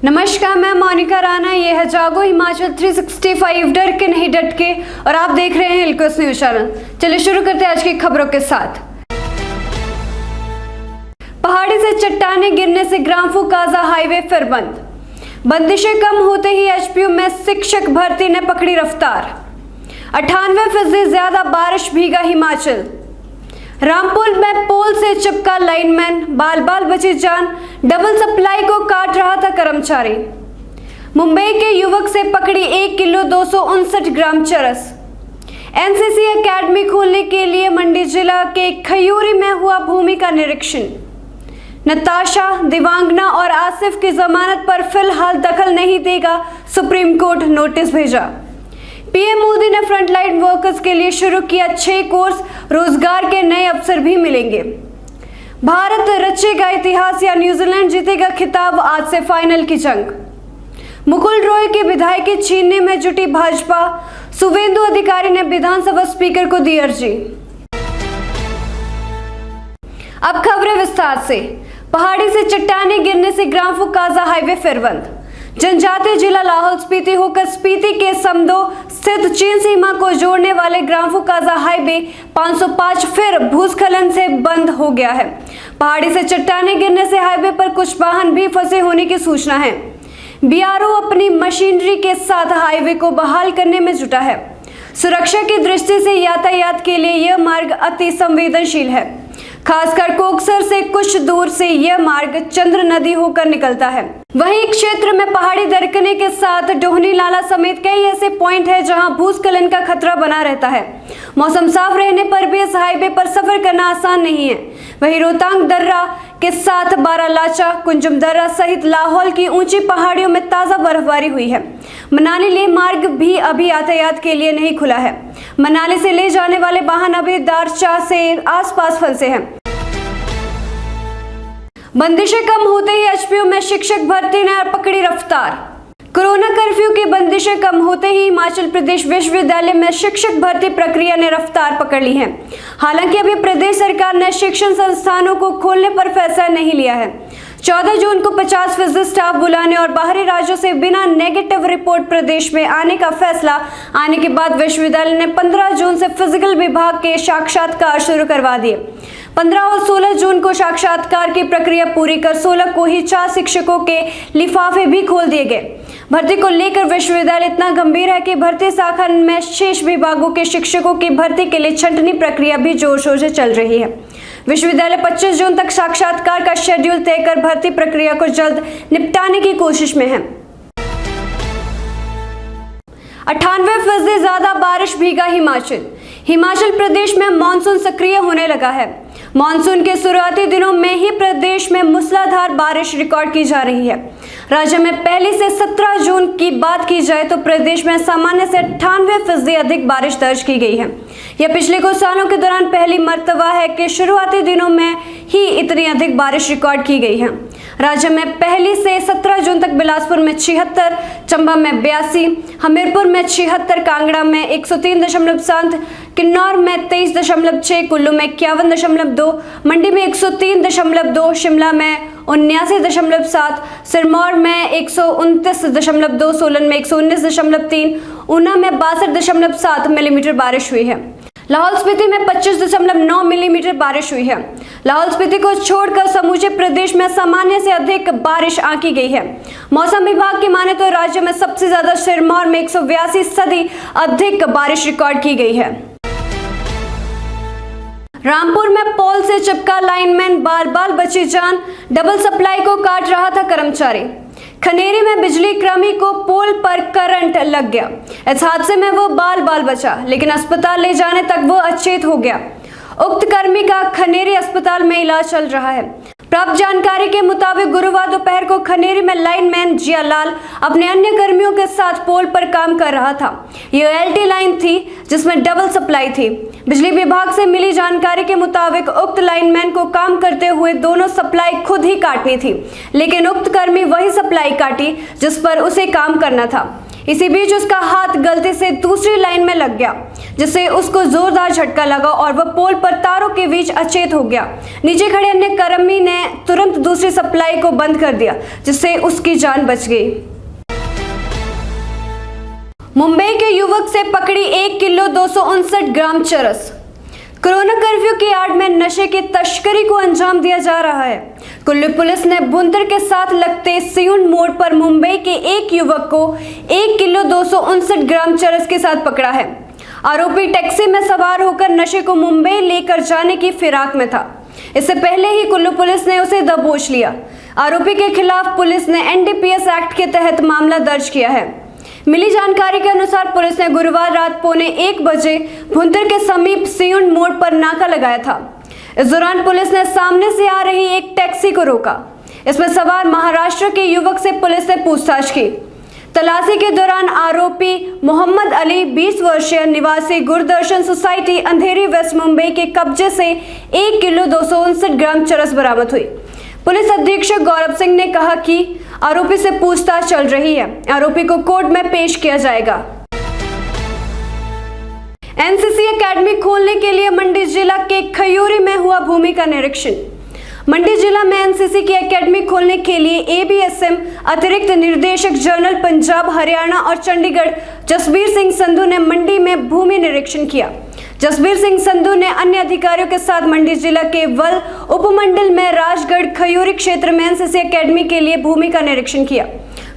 नमस्कार, मैं मोनिका राणा। ये है जागो हिमाचल 365 डर के नहीं डट के, और आप देख रहे हैं हिलकोस न्यूज चैनल। चलिए शुरू करते हैं आज की खबरों के साथ। पहाड़ी से चट्टाने गिरने से ग्राम्फू काजा हाईवे फिर बंद। बंदिशें कम होते ही एचपीयू में शिक्षक भर्ती ने पकड़ी रफ्तार। 98% ज्यादा बारिश भीगा हिमाचल। रामपुर में पोल से चिपका लाइनमैन, बाल बाल बची जान। डबल सप्लाई को काट रहा था कर्मचारी। मुंबई के युवक से पकड़ी 1 किलो 259 ग्राम चरस। एनसीसी एकेडमी खोलने के लिए मंडी जिला के खयूरी में हुआ भूमि का निरीक्षण। नताशा, दिवांगना और आसिफ की जमानत पर फिलहाल दखल नहीं देगा सुप्रीम कोर्ट, नोटिस भेजा। पीएम मोदी ने फ्रंटलाइन वर्कर्स के लिए शुरू किया 6 कोर्स, रोजगार के नए अवसर भी मिलेंगे। भारत रचेगा इतिहास या न्यूजीलैंड जीतेगा खिताब, आज से फाइनल की जंग। मुकुल रॉय की विधायकी छीनने में जुटी भाजपा। शुवेंदु अधिकारी ने विधानसभा स्पीकर को दी अर्जी। अब खबरें विस्तार से। पहाड़ी से चट्टाने गिरने से ग्राम्फू काजा हाईवे फिर बंद। जनजातीय जिला लाहौल स्पीति होकर स्पीति के समदो स्थित चीन सीमा को जोड़ने वाले ग्राम्फू काजा हाईवे 505 फिर भूस्खलन से बंद हो गया है। पहाड़ी से चट्टाने गिरने से हाईवे पर कुछ वाहन भी फंसे होने की सूचना है। बीआरओ अपनी मशीनरी के साथ हाईवे को बहाल करने में जुटा है। सुरक्षा की दृष्टि से यातायात के लिए यह मार्ग अति संवेदनशील है। खासकर कोकसर से कुछ दूर से यह मार्ग चंद्र नदी होकर निकलता है। वहीं क्षेत्र में पहाड़ी दरकने के साथ डोहनी नाला समेत कई ऐसे पॉइंट है जहां भूस्खलन का खतरा बना रहता है। मौसम साफ रहने पर भी इस हाईवे पर सफर करना आसान नहीं है। वहीं रोहतांग दर्रा के साथ बारालाचा, कुंजुम दर्रा सहित लाहौल की ऊंची पहाड़ियों में ताजा बर्फबारी हुई है। मनाली लेह मार्ग भी अभी यातायात के लिए नहीं खुला है। मनाली से ले जाने वाले वाहन अभी दारचा से आसपास फंसे हैं। बंदिशें कम होते ही एचपीयू में शिक्षक भर्ती ने पकड़ी रफ्तार। कोरोना कर्फ्यू की बंदिशें कम होते ही हिमाचल प्रदेश विश्वविद्यालय में शिक्षक भर्ती प्रक्रिया ने रफ्तार पकड़ ली है। हालांकि अभी प्रदेश सरकार ने शिक्षण संस्थानों को खोलने पर फैसला नहीं लिया है। 14 जून को 50% स्टाफ बुलाने और बाहरी राज्यों से बिना नेगेटिव रिपोर्ट प्रदेश में आने का फैसला आने के बाद विश्वविद्यालय ने 15 जून से फिजिकल विभाग के साक्षात्कार शुरू करवा दिए। 15 और 16 जून को साक्षात्कार की प्रक्रिया पूरी कर 16 को ही 4 शिक्षकों के लिफाफे भी खोल दिए गए। भर्ती को लेकर विश्वविद्यालय इतना गंभीर है कि भर्ती शाखा में शेष विभागों के शिक्षकों की भर्ती के लिए छंटनी प्रक्रिया भी जोर शोर से चल रही है। विश्वविद्यालय 25 जून तक साक्षात्कार का शेड्यूल तय कर भर्ती प्रक्रिया को जल्द निपटाने की कोशिश में है। 98% ज्यादा बारिश भीगा हिमाचल। हिमाचल प्रदेश में मानसून सक्रिय होने लगा है। मानसून के शुरुआती दिनों में ही प्रदेश में मूसलाधार बारिश रिकॉर्ड की जा रही है। राज्य में पहली से 17 जून की बात की जाए तो प्रदेश में सामान्य से 98% अधिक बारिश दर्ज की गई है। यह पिछले कुछ सालों के दौरान पहली मर्तबा है कि शुरुआती दिनों में ही इतनी अधिक बारिश रिकॉर्ड की गई है। राज्य में पहली से 17 जून तक बिलासपुर में 76, चंबा में 82, हमीरपुर में 76, कांगड़ा में 103.7, किन्नौर में 23.6, कुल्लू में 51.2, मंडी में 103.2, शिमला में 79.7, सिरमौर में 129.2, सोलन में 119.3, ऊना में 62.7 मिलीमीटर बारिश हुई है। लाहौल स्पीति में 25.9 मिलीमीटर बारिश हुई है। लाहौल स्पीति को छोड़कर समूचे प्रदेश में सामान्य से अधिक बारिश आंकी गई है। मौसम विभाग की माने तो राज्य में सबसे ज्यादा सिरमौर में 182% अधिक बारिश रिकॉर्ड की गई है। रामपुर में पोल से चिपका लाइनमैन, बाल बाल बची जान। डबल सप्लाई को काट रहा था कर्मचारी। खनेरी में बिजली कर्मी को पोल पर करंट लग गया। इस हादसे में वो बाल बाल बचा, लेकिन अस्पताल ले जाने तक वो अचेत हो गया। उक्त कर्मी का खनेरी अस्पताल में इलाज चल रहा है। प्राप्त जानकारी के मुताबिक गुरुवार दोपहर को खनेरी में लाइनमैन जियालाल अपने अन्य कर्मियों के साथ पोल पर काम कर रहा था। यह एलटी लाइन थी जिसमें डबल सप्लाई थी। बिजली विभाग से मिली जानकारी के मुताबिक उक्त लाइनमैन को काम करते हुए दोनों सप्लाई खुद ही काटनी थी, लेकिन उक्त कर्मी वही सप्लाई काटी जिस पर उसे काम करना था। इसी बीच उसका हाथ गलती से दूसरी लाइन में लग गया। जिससे उसको जोरदार झटका लगा और वह पोल पर तारों के बीच अचेत हो गया। नीचे खड़े अन्य कर्मी ने तुरंत दूसरी सप्लाई को बंद कर दिया, जिससे उसकी जान बच गई। मुंबई के युवक से पकड़ी 1 किलो 259 ग्राम चरस। कोरोना कर्फ्यू की आड़ में नशे की तस्करी को अंजाम दिया जा रहा है। कुल्लू पुलिस ने भुंतर के साथ लगते सियून मोड़ पर मुंबई के एक युवक को 1 किलो 259 ग्राम चरस के साथ पकड़ा है। आरोपी टैक्सी में सवार होकर नशे को मुंबई लेकर जाने की फिराक में था। इससे पहले ही कुल्लू पुलिस ने उसे दबोच लिया। आरोपी के खिलाफ पुलिस ने एनडीपीएस एक्ट के तहत मामला दर्ज किया है। मिली जानकारी के अनुसार पुलिस ने गुरुवार रात 1:15 बजे भुंतर के समीप सियून मोड़ पर नाका लगाया था। इस दौरान पुलिस ने सामने से आ रही एक टैक्सी को रोका। इसमें सवार महाराष्ट्र के युवक से पुलिस ने पूछताछ की। तलाशी के दौरान आरोपी मोहम्मद अली 20 वर्षीय निवासी गुरदर्शन सोसाइटी अंधेरी वेस्ट मुंबई के कब्जे से 1 किलो 259 ग्राम चरस बरामद हुई। पुलिस अधीक्षक गौरव सिंह ने कहा कि आरोपी से पूछताछ चल रही है। आरोपी को कोर्ट में पेश किया जाएगा। एनसीसी एकेडमी खोलने के लिए मंडी जिला के खयूरी में हुआ भूमि का निरीक्षण। मंडी जिला में एनसीसी की एकेडमी खोलने के लिए एबीएसएम अतिरिक्त निर्देशक जनरल पंजाब, हरियाणा और चंडीगढ़ जसबीर सिंह संधू ने मंडी में भूमि निरीक्षण किया। जसबीर सिंह संधू ने अन्य अधिकारियों के साथ मंडी जिला के वल उपमंडल में राजगढ़ खयूरी क्षेत्र में एनसीसी एकेडमी के लिए भूमि का निरीक्षण किया।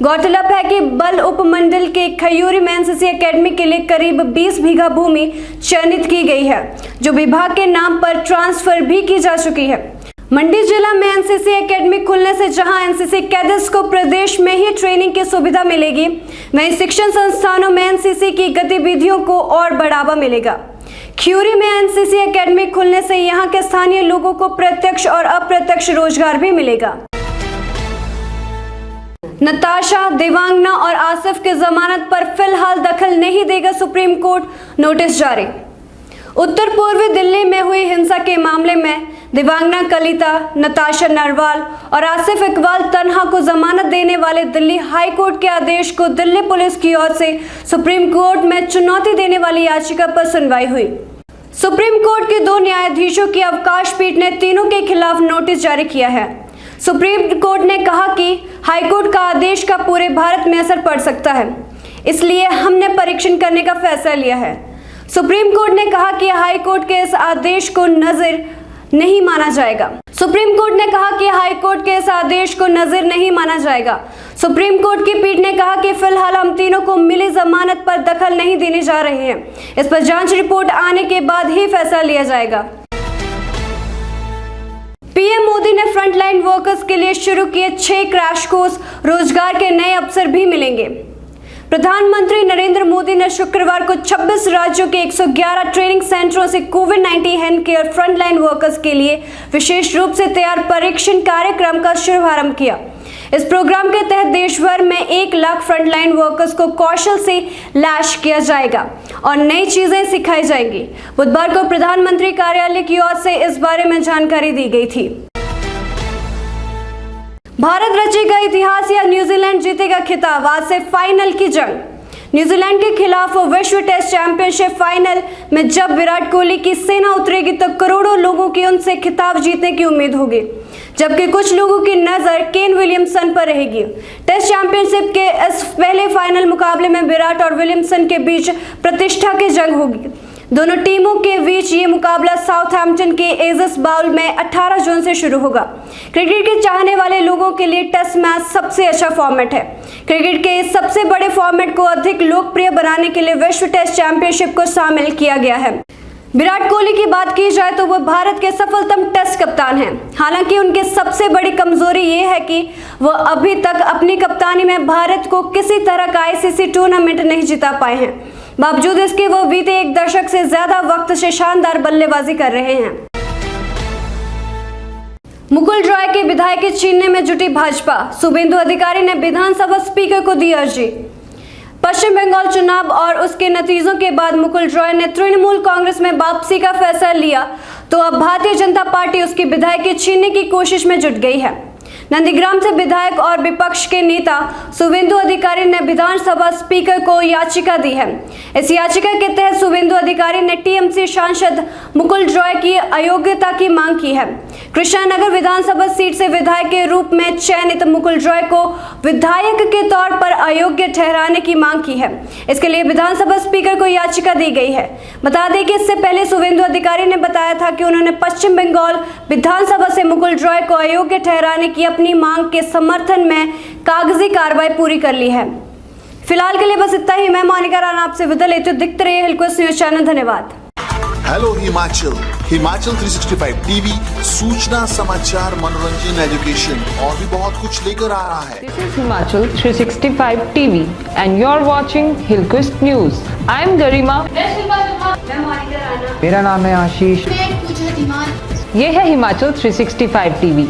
गौरतलब है कि बल उपमंडल के खयूरी में एनसीसी एकेडमी के लिए करीब 20 बीघा भूमि चयनित की गई है, जो विभाग के नाम पर ट्रांसफर भी की जा चुकी है। मंडी जिला में एनसीसी एकेडमी खुलने से जहां एनसीसी कैडेट्स को प्रदेश में ही ट्रेनिंग की सुविधा मिलेगी, वहीं शिक्षण संस्थानों में एनसीसी की गतिविधियों को और बढ़ावा मिलेगा। खयूरी में एनसीसी एकेडमी खुलने से यहां के स्थानीय लोगों को प्रत्यक्ष और अप्रत्यक्ष रोजगार भी मिलेगा। नताशा, देवांगना और आसिफ की जमानत पर फिलहाल दखल नहीं देगा सुप्रीम कोर्ट, नोटिस जारी। उत्तर पूर्वी दिल्ली में हुई हिंसा के मामले में देवांगना कलिता, नताशा नरवाल और आसिफ इकबाल तन्हा को जमानत देने वाले दिल्ली हाई कोर्ट के आदेश को दिल्ली पुलिस की ओर से सुप्रीम कोर्ट में चुनौती देने वाली याचिका पर सुनवाई हुई। सुप्रीम कोर्ट के 2 न्यायाधीशों की अवकाश पीठ ने तीनों के खिलाफ नोटिस जारी किया है। सुप्रीम कोर्ट ने कहा कि हाईकोर्ट का आदेश का पूरे भारत में असर पड़ सकता है, इसलिए हमने परीक्षण करने का फैसला लिया है। सुप्रीम कोर्ट ने कहा कि हाई कोर्ट के इस आदेश को नजर नहीं माना जाएगा। सुप्रीम कोर्ट ने कहा कि हाई कोर्ट के इस आदेश को नजर नहीं माना जाएगा। सुप्रीम कोर्ट की पीठ ने कहा कि फिलहाल हम तीनों को मिली जमानत पर दखल नहीं देने जा रहे हैं। इस पर जांच रिपोर्ट आने के बाद ही फैसला लिया जाएगा। पीएम मोदी ने फ्रंटलाइन वर्कर्स के लिए शुरू किए 6 क्रैश कोर्स, रोजगार के नए अवसर भी मिलेंगे। प्रधानमंत्री नरेंद्र मोदी ने शुक्रवार को 26 राज्यों के 111 ट्रेनिंग सेंटरों से कोविड-19 हेल्थ केयर फ्रंटलाइन वर्कर्स के लिए विशेष रूप से तैयार परीक्षण कार्यक्रम का शुभारंभ किया। इस प्रोग्राम के तहत देश भर में 1 लाख फ्रंटलाइन वर्कर्स को कौशल से लैस किया जाएगा और नई चीजें सिखाई जाएंगी। बुधवार को प्रधानमंत्री कार्यालय की ओर से इस बारे में जानकारी दी गई थी। भारत रचेगा इतिहास या न्यूजीलैंड जीतेगा खिताब, आज से फाइनल की जंग। न्यूजीलैंड के खिलाफ विश्व टेस्ट चैंपियनशिप फाइनल में जब विराट कोहली की सेना उतरेगी तो करोड़ों लोगों की उनसे खिताब जीतने की उम्मीद होगी, जबकि कुछ लोगों की नजर केन विलियमसन पर रहेगी। टेस्ट चैंपियनशिप के इस पहले फाइनल मुकाबले में विराट और विलियमसन के बीच प्रतिष्ठा की जंग होगी। दोनों टीमों के बीच ये मुकाबला साउथहैम्पटन के एजेस बाउल में 18 जून से शुरू होगा। क्रिकेट के चाहने वाले लोगों के लिए टेस्ट मैच सबसे अच्छा फॉर्मेट है। क्रिकेट के इस सबसे बड़े फॉर्मेट को अधिक लोकप्रिय बनाने के लिए विश्व टेस्ट चैंपियनशिप को शामिल किया गया है। विराट कोहली की बात की जाए तो वह भारत के सफलतम टेस्ट कप्तान हैं। हालांकि उनकी सबसे बड़ी कमजोरी ये है कि वह अभी तक अपनी कप्तानी में भारत को किसी तरह का आईसीसी टूर्नामेंट नहीं जिता पाए हैं। बावजूद इसके वो बीते 1 दशक से ज्यादा वक्त से शानदार बल्लेबाजी कर रहे हैं। मुकुल रॉय की विधायकी छीनने में जुटी भाजपा, शुभेंदु अधिकारी ने विधानसभा स्पीकर को दी अर्जी। पश्चिम बंगाल चुनाव और उसके नतीजों के बाद मुकुल रॉय ने तृणमूल कांग्रेस में वापसी का फैसला लिया तो अब भारतीय जनता पार्टी उसकी विधायकी छीनने की कोशिश में जुट गई है। नंदीग्राम से विधायक और विपक्ष के नेता शुभेंदु अधिकारी ने विधानसभा स्पीकर को याचिका दी है। इस याचिका के तहत शुभेंदु अधिकारी ने टीएमसी सांसद मुकुल रॉय की अयोग्यता की मांग की है। कृष्णानगर विधानसभा सीट से विधायक के रूप में चयनित मुकुल रॉय को विधायक के तौर पर अयोग्य ठहराने की मांग की है। इसके लिए विधानसभा स्पीकर को याचिका दी गई है। बता दें कि इससे पहले शुभेंदु अधिकारी ने बताया था कि उन्होंने पश्चिम बंगाल विधानसभा से मुकुल रॉय को अयोग्य ठहराने की अपनी मांग के समर्थन में कागजी कार्रवाई पूरी कर ली है। फिलहाल के लिए बस इतना ही। मैं मोनिका राणा आपसे विदा लेती हूँ। दिखते रहिए हिलक्वेस्ट न्यूज चैनल। धन्यवाद। हेलो हिमाचल 365 टीवी सूचना, समाचार, मनोरंजन, एजुकेशन और भी बहुत कुछ लेकर आ रहा है। This is Himachal 365 TV and you're watching Hillquest News. I am Garima. मेरा नाम है आशीष। ये है हिमाचल 365 टीवी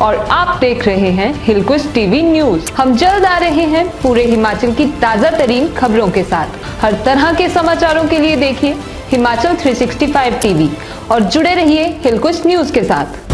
और आप देख रहे हैं हिलक्वेस्ट टीवी न्यूज। हम जल्द आ रहे हैं पूरे हिमाचल की ताजा तरीन खबरों के साथ। हर तरह के समाचारों के लिए देखिए हिमाचल 365 टीवी और जुड़े रहिए हिलक्वेस्ट न्यूज के साथ।